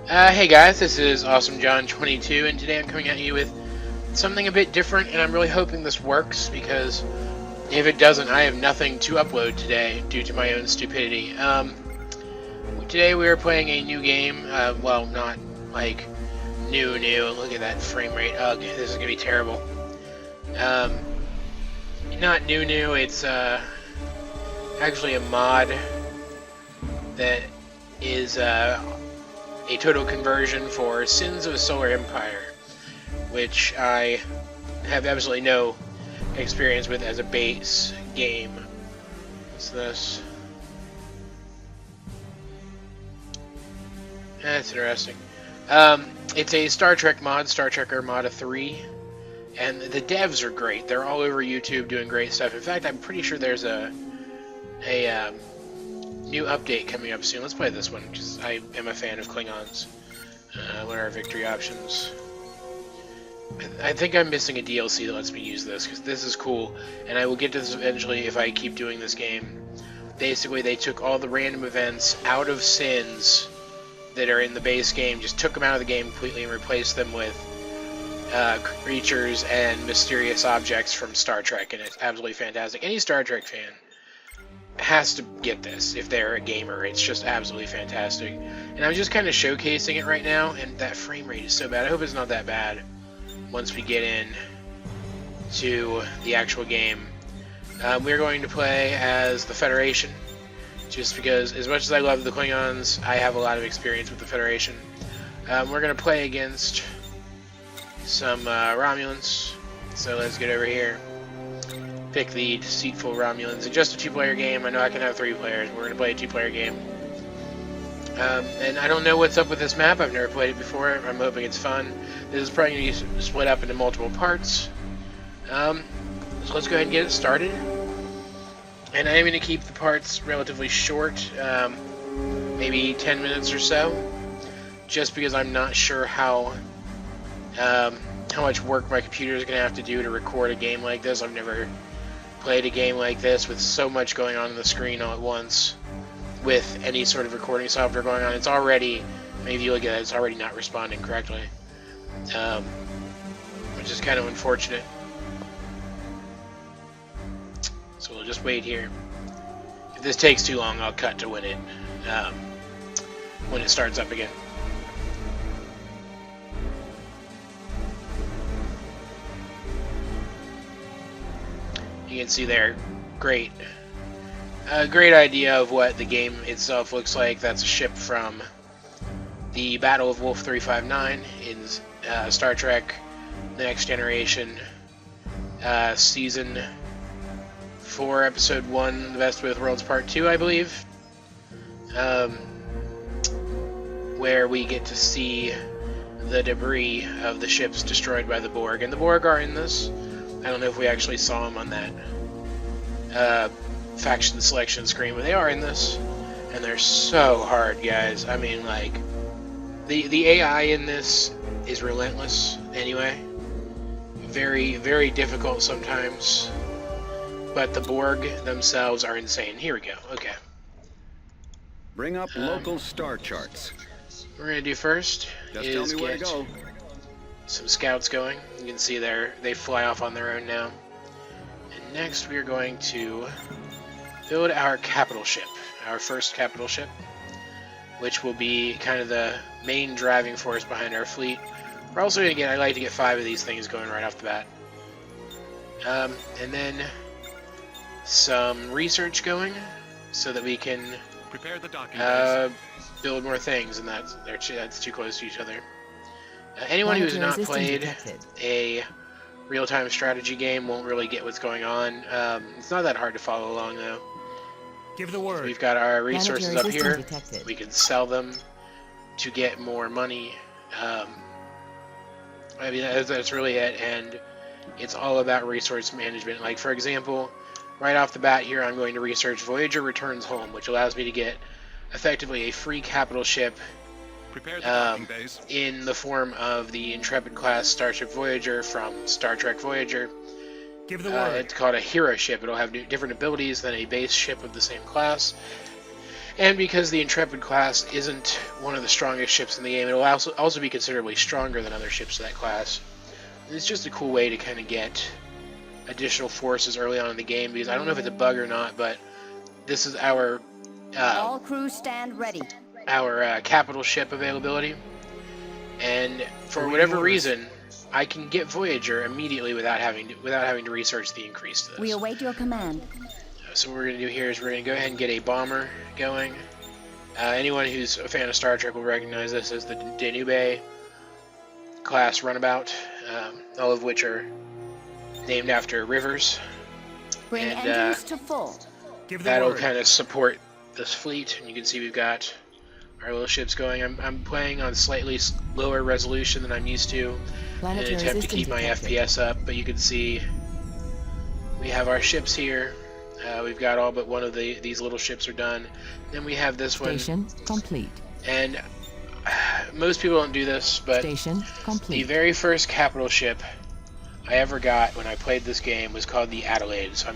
Hey guys, this is AwesomeJohn 22, and today I'm coming at you with something a bit different, and I'm really hoping this works, because if it doesn't, I have nothing to upload today due to my own stupidity. Today we are playing a new game, well, not like new, look at that frame rate, ugh, this is gonna be terrible. Not new, it's actually a mod that is a total conversion for Sins of a Solar Empire, which I have absolutely no experience with as a base game. What's this? That's interesting. It's a Star Trek mod, Star Trek Armada 3, and the devs are great. They're all over YouTube doing great stuff. In fact, I'm pretty sure there's a new update coming up soon. Let's play this one, because I am a fan of Klingons. What are our victory options? I think I'm missing a DLC that lets me use this, because this is cool, and I will get to this eventually if I keep doing this game. Basically, they took all the random events out of Sins that are in the base game, just took them out of the game completely and replaced them with creatures and mysterious objects from Star Trek, and it's absolutely fantastic. Any Star Trek fan has to get this if they're a gamer. It's just absolutely fantastic. And I'm just kind of showcasing it right now, and that frame rate is so bad. I hope it's not that bad once we get in to the actual game. We're going to play as the Federation, just because as much as I love the Klingons, I have a lot of experience with the Federation. We're going to play against some Romulans, so let's get over here. Pick the deceitful Romulans. It's just a two-player game. I know I can have 3 players. We're going to play a 2-player game. And I don't know what's up with this map. I've never played it before. I'm hoping it's fun. This is probably going to be split up into multiple parts. So let's go ahead and get it started. And I am going to keep the parts relatively short, maybe 10 minutes or so, just because I'm not sure how much work my computer is going to have to do to record a game like this. I've never played a game like this with so much going on the screen all at once with any sort of recording software going on. It's already, maybe if you look at it, it's already not responding correctly, which is kind of unfortunate. So we'll just wait here. If this takes too long, I'll cut to when it starts up again. You can see there, great idea of what the game itself looks like. That's a ship from the Battle of Wolf 359 in Star Trek The Next Generation, Season 4, Episode 1, The Best with Worlds Part 2, I believe, where we get to see the debris of the ships destroyed by the Borg. And the Borg are in this. I don't know if we actually saw them on that faction selection screen, but they are in this, and they're so hard, guys. I mean, like, the AI in this is relentless anyway. Very, very difficult sometimes, but the Borg themselves are insane. Here we go. Okay. Bring up local star charts. We're gonna do first Just is tell me where get to go. some scouts going. You can see they fly off on their own now. And next we are going to build our capital ship, our first capital ship, which will be kind of the main driving force behind our fleet. We're also going to get, I like to get 5 of these things going right off the bat. And then some research going so that we can Prepare the docking build more things, and that's too close to each other. Anyone who has not played a real-time strategy game won't really get what's going on. It's not that hard to follow along, though. Give the word. So we've got our resources up here. Detected. We can sell them to get more money. I mean, that's really it, and it's all about resource management. Like, for example, right off the bat here, I'm going to research Voyager Returns Home, which allows me to get effectively a free capital ship Prepare the docking bays. in the form of the Intrepid class Starship Voyager from Star Trek Voyager. Give the word. It's called a hero ship. It'll have different abilities than a base ship of the same class. And because the Intrepid class isn't one of the strongest ships in the game, it will also be considerably stronger than other ships of that class. It's just a cool way to kind of get additional forces early on in the game, because I don't know if it's a bug or not, but this is our All crews stand ready. our capital ship availability, and for whatever reason, I can get Voyager immediately without having to research the increase to this. We await your command. So what we're going to do here is we're going to go ahead and get a bomber going. Anyone who's a fan of Star Trek will recognize this as the Danube class runabout, all of which are named after rivers. Bring And, engines to full. Give the That'll word. kind of support this fleet, and you can see we've got our little ships going. I'm playing on slightly lower resolution than I'm used to in an attempt to keep my FPS up, but you can see we have our ships here. We've got all but one of these little ships are done. Then we have this one. Station complete. And most people don't do this, but Station the complete. very first capital ship I ever got when I played this game was called the Adelaide. So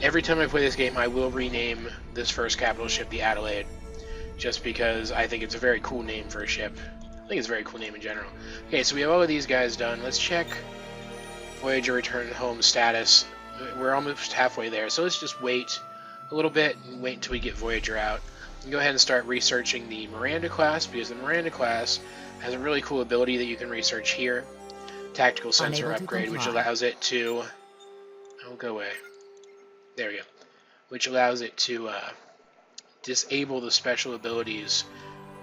every time I play this game, I will rename this first capital ship the Adelaide, just because I think it's a very cool name for a ship. I think it's a very cool name in general. Okay, so we have all of these guys done. Let's check Voyager return home status. We're almost halfway there, so let's just wait a little bit and wait until we get Voyager out. And go ahead and start researching the Miranda class, because the Miranda class has a really cool ability that you can research here. Tactical sensor Unable to upgrade, which comply. allows it to... Oh, go away. There we go. Which allows it to disable the special abilities,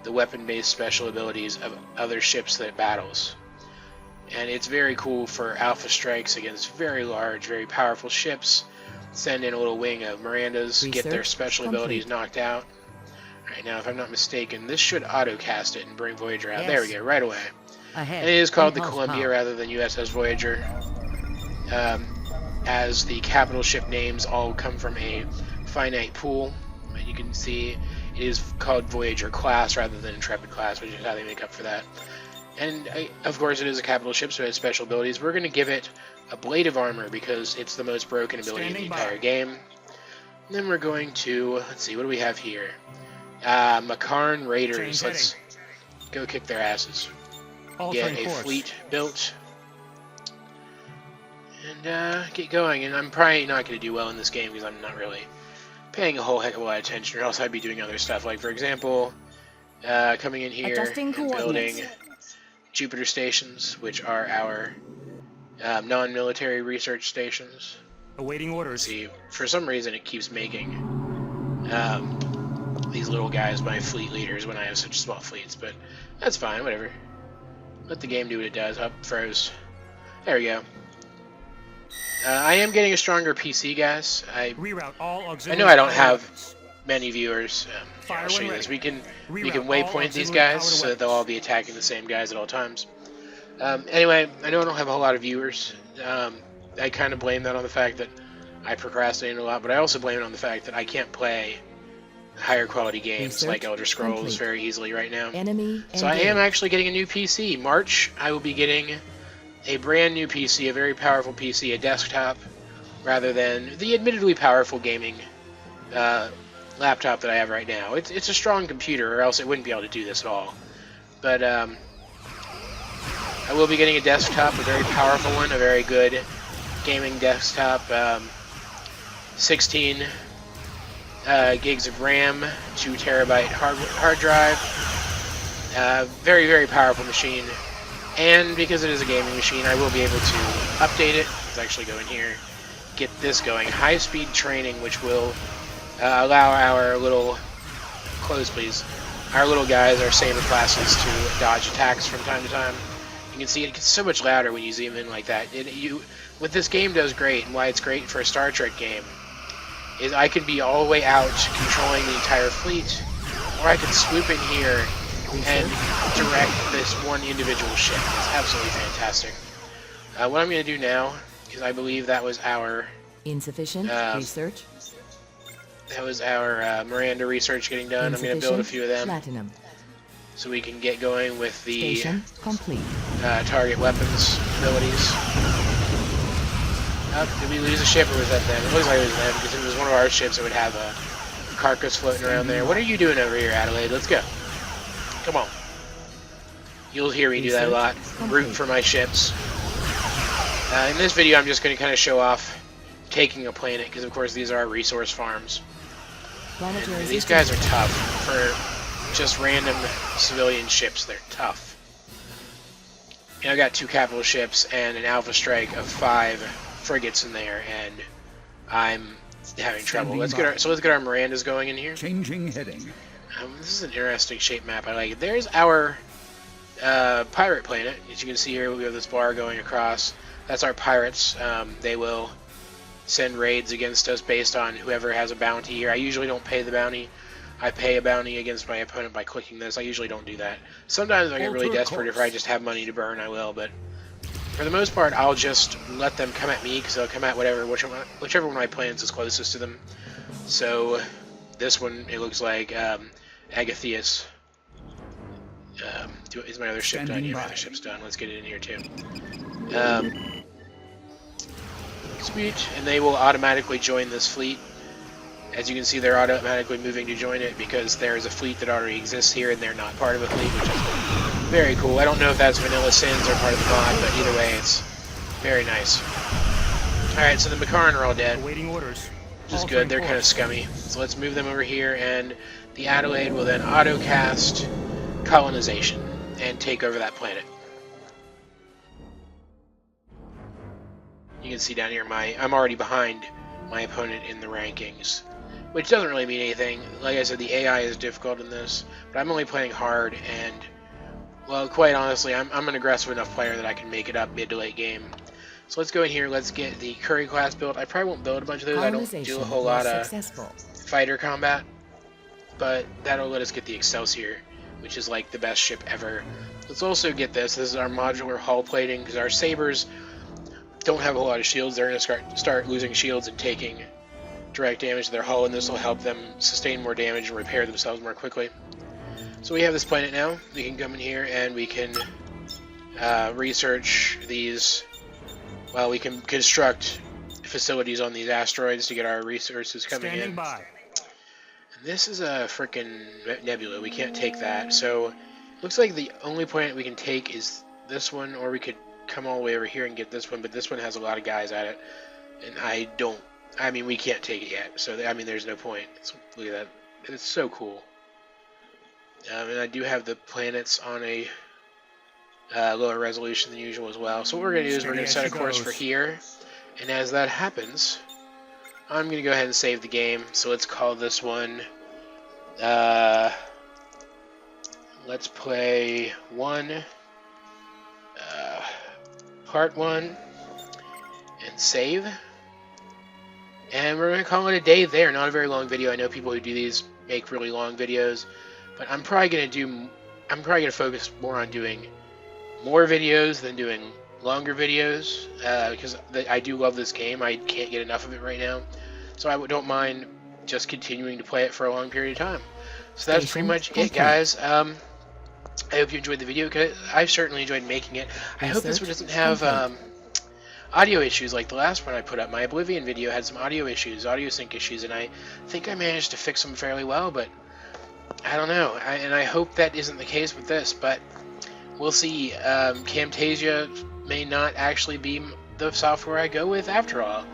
the weapon-based special abilities of other ships that it battles. And it's very cool for alpha strikes against very large, very powerful ships. Send in a little wing of Mirandas, get their Research special complete. abilities knocked out. Alright, now if I'm not mistaken, this should auto-cast it and bring Voyager out. There we Yes. go, right away. Ahead. And it is called the Impulse Columbia power. rather than USS Voyager, as the capital ship names all come from a finite pool. But you can see it is called Voyager class rather than Intrepid class, which is how they make up for that. And of course it is a capital ship, so it has special abilities. We're going to give it a blade of armor because it's the most broken ability in the Standing by. entire game. And then we're going to, let's see, what do we have here? Makarn Raiders. Change Let's go kick their asses. Altering Get a course. fleet built and get going. And I'm probably not going to do well in this game because I'm not really paying a whole heck of a lot of attention, or else I'd be doing other stuff. Like, for example, coming in here Adjusting and building coordinates. Jupiter stations, which are our non-military research stations. Awaiting orders. See, for some reason it keeps making these little guys my fleet leaders when I have such small fleets, but that's fine, whatever. Let the game do what it does. Up, froze. There we go. I am getting a stronger PC, guys. Reroute all I auxiliary know I don't power have weapons. many viewers. Here, Fire I'll show you when this. ready. We Reroute can all waypoint these auxiliary guys powered so that they'll all be attacking the same guys at all times. Anyway, I know I don't have a whole lot of viewers. I kind of blame that on the fact that I procrastinate a lot, but I also blame it on the fact that I can't play higher quality games Research like Elder Scrolls complete. very easily right now. Enemy So I am engaged. actually getting a new PC. March, I will be getting a brand new PC, a very powerful PC, a desktop, rather than the admittedly powerful gaming laptop that I have right now. It's a strong computer, or else it wouldn't be able to do this at all. But I will be getting a desktop, a very powerful one, a very good gaming desktop. 16 gigs of RAM, 2 terabyte hard drive. Very, very powerful machine. And because it is a gaming machine, I will be able to update it. Let's actually go in here, get this going. High-speed training, which will allow our little... Close, please. Our little guys, our saber classes, to dodge attacks from time to time. You can see it gets so much louder when you zoom in like that. What this game does great, and why it's great for a Star Trek game, is I can be all the way out controlling the entire fleet, or I can swoop in here and direct this one individual ship. It's absolutely fantastic. What I'm going to do now, because I believe that was our Insufficient research. Miranda research getting done. I'm going to build a few of them Platinum. so we can get going with the Station complete. target weapons abilities. Did we lose a ship, or was that them? It looks like it was them, because if it was one of our ships, it would have a carcass floating around there. What are you doing over here, Adelaide? Let's go. Come on. You'll hear me do that a lot. Root for my ships. In this video, I'm just going to kind of show off taking a planet, because of course these are resource farms. And these guys are tough. For just random civilian ships, they're tough. And I've got 2 capital ships and an alpha strike of 5 frigates in there, and I'm having trouble. Let's get our Mirandas going in here. Changing heading. This is an interesting shape map. I like it. There's our pirate planet. As you can see here, we have this bar going across. That's our pirates. They will send raids against us based on whoever has a bounty here. I usually don't pay the bounty. I pay a bounty against my opponent by clicking this. I usually don't do that. Sometimes if I get really desperate, if I just have money to burn, I will, but for the most part, I'll just let them come at me, because they'll come at whichever one of my plans is closest to them. So this one, it looks like Agatheus. Is my other ship done? Yeah, my other ship's done. Let's get it in here too. Sweet, and they will automatically join this fleet. As you can see, they're automatically moving to join it because there is a fleet that already exists here, and they're not part of a fleet, which is very cool. I don't know if that's Vanilla Sins or part of the mod, but either way, it's very nice. Alright, so the Makaran are all dead, Awaiting orders. which is good. They're kind of scummy. So let's move them over here, and the Adelaide will then auto-cast colonization and take over that planet. You can see down here, I'm already behind my opponent in the rankings, which doesn't really mean anything. Like I said, the AI is difficult in this, but I'm only playing hard, and, well, quite honestly, I'm an aggressive enough player that I can make it up mid to late game. So let's go in here, let's get the Curry class built. I probably won't build a bunch of those. I don't do a whole lot of fighter combat, but that'll let us get the Excelsior, which is like the best ship ever. Let's also get this. This is our modular hull plating, because our Sabres don't have a lot of shields. They're going to start losing shields and taking direct damage to their hull, and this will help them sustain more damage and repair themselves more quickly. So we have this planet now. We can come in here and we can research these. Well, we can construct facilities on these asteroids to get our resources coming in. By. And this is a freaking nebula. We can't take that. So looks like the only planet we can take is this one, or we could come all the way over here and get this one, but this one has a lot of guys at it, and we can't take it yet, so there's no point. Look at that, it's so cool. And I do have the planets on a lower resolution than usual as well. So what we're going to do is we're going to set a course for here, and as that happens, I'm going to go ahead and save the game. So let's call this one, let's play part 1 and save, and we're going to call it a day there. Not a very long video. I know people who do these make really long videos, but I'm probably going to focus more on doing more videos than doing longer videos, because I do love this game. I can't get enough of it right now, so I don't mind just continuing to play it for a long period of time. So that's pretty much it, guys. I hope you enjoyed the video, because I've certainly enjoyed making it. I hope this one doesn't have audio issues like the last one I put up. My Oblivion video had some audio sync issues, and I think I managed to fix them fairly well, but I don't know. And I hope that isn't the case with this, but we'll see. Camtasia may not actually be the software I go with after all.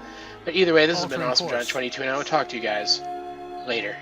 But either way, this has been AwesomeJohn 22, and I will talk to you guys later.